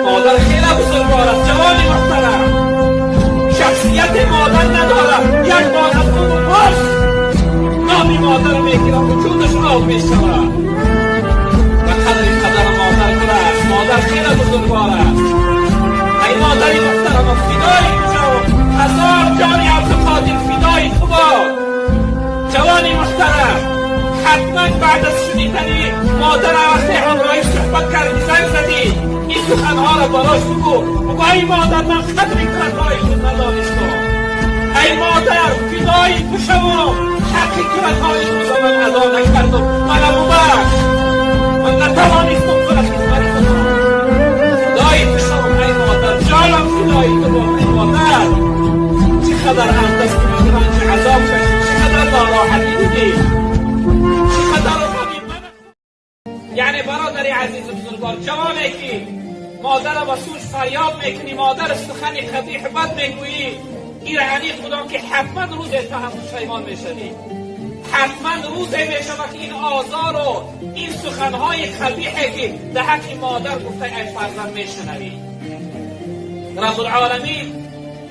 مادر خیلی بزرگوار است. جوانی محترم، شخصیت مادر ندارد. یک بار از اون باش نامی مادر میگیرم وجودش آب میشود و قدر مادر است. مادر خیلی بزرگوار است. ای مادری محترم، فدای تو، هزار جانی عبدالقادر فدای تو باد. جوانی محترم، حتما بعد از شنیدنی مادر وقتی همراهی صحبت کردی زنگ زدی این سخنها را براش بگو ای مادر من قدری کارهای خود ندانستم. ای مادر فدای تو شوم، حقی کارهای خود را من ادا نکردم. منم ببخش، من نتوانستم تو را خدمت کنم. فدای تو شوم ای مادر، جانم فدای تو با. ای مادر چقدر اندست که من چه عذاب کشید، چقدر ناراحتی دیدی، یعنی برادری عزیز بزرگوار، جوانی که مادر و سوش فریاد میکنی، مادر سخنی قبیح بد میگویی، این یعنی خدا که حتما روزی تو هم پشیمان میشوی. حتما روزی میشود که این آزار و این سخنهای قبیحی که در حق مادر گفته ای فرزند میشنوی. رب العالمین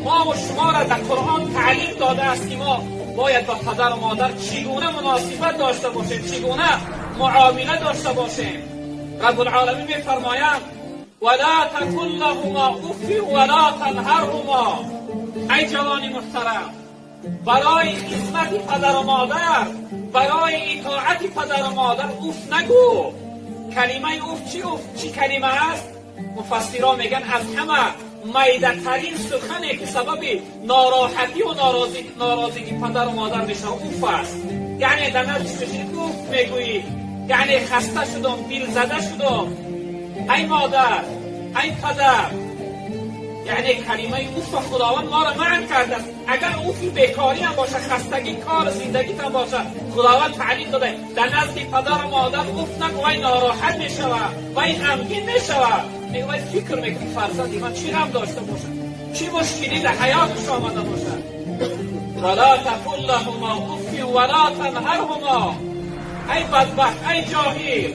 ما و شما را در قرآن تعلیم داده است که ما باید با پدر و مادر چگونه مناسبت داشته باشیم، چگونه معامله داشته باشیم. رب العالمین میفرماید ولا تقل لهما اف ولا تنهرهما. ای جوانی محترم، برای خدمت پدر و مادر، برای اطاعت پدر و مادر اف نگو. کلمه اف چی کلمه است؟ مفسران میگن از همه میده ترین سخنی که سبب ناراحتی و ناراضگی پدر و مادر میشه اوف است. یعنی در نزدیک بشید اوف میگویی، یعنی خسته شدم، دل زده شدم. ای مادر، ای پدر، یعنی کلمه اوف خداوند ما را منع کرده است. اگر اوف بیکاری هم باشه، خستگی کار زندگی هم باشه، خداوند تعلیم داده در نزد پدر و مادر اوف نگو، وای ناراحت میشود، وای غمگین میشود. میگوید فکر میکنی فرزندی من چی غم داشته باشم، چی مشکلی در حیاتش آمده باشد. ولا تقل لهما اف ولا تنهرهما. ای بدبخت، ای جاهل،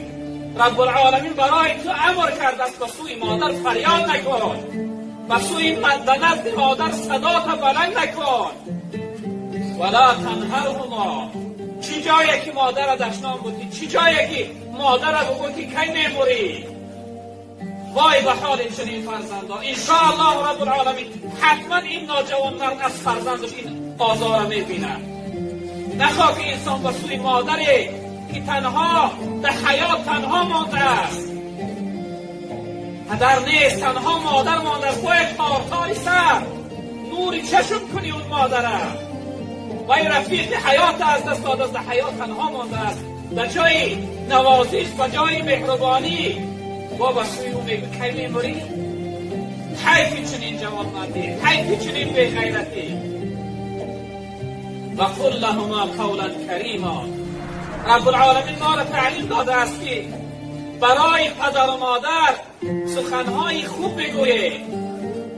رب العالمین برای تو امر کرده است به سوی مادر فریاد نکن، به سوی نزد مادر صدا تا بلند نکن. ولا تنهرهما. چی جایی که مادر دشنام بودی، چی جایی که مادر بگو که کی میموری. وای به حال چنین فرزندان. انشاءالله رب العالمین حتما این ناجوان مرد از فرزندش این آزار میبینه. نخواه که انسان به سوی مادری که تنها در حیات تنها مانده است، پدر نیست، تنها مادر مانده است، باید تارتای سر نوری چشم کنی اون مادره. وای رفیق حیات از دست داده است، در حیات تنها مانده است، در جای نوازش و جای مهربانی با بسوی او میگو کی میموری. حیفی چنین جوان مردی، حیفی چنین بیغیرتی. و قل لهما قولا کریما. رب العالمین ما را تعلیم داده است که برای پدر و مادر سخنهای خوب بگویه.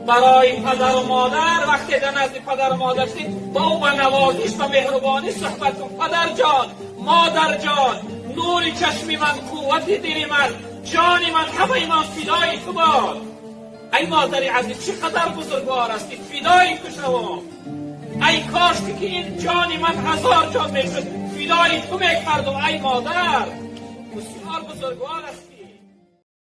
برای پدر و مادر وقتی در نزد پدر و مادر شدید با او به نوازش و مهربانی صحبت کن. پدر جان، مادر جان، نور چشم من، قوت دل من، جان من، همه من فدای تو باد. ای مادری عزیز چقدر بزرگوار است که فدای تو شوم. ای کاش که این جان من هزار جان میشد، فدای تو میکردم. ای مادر بسیار بزرگوار است.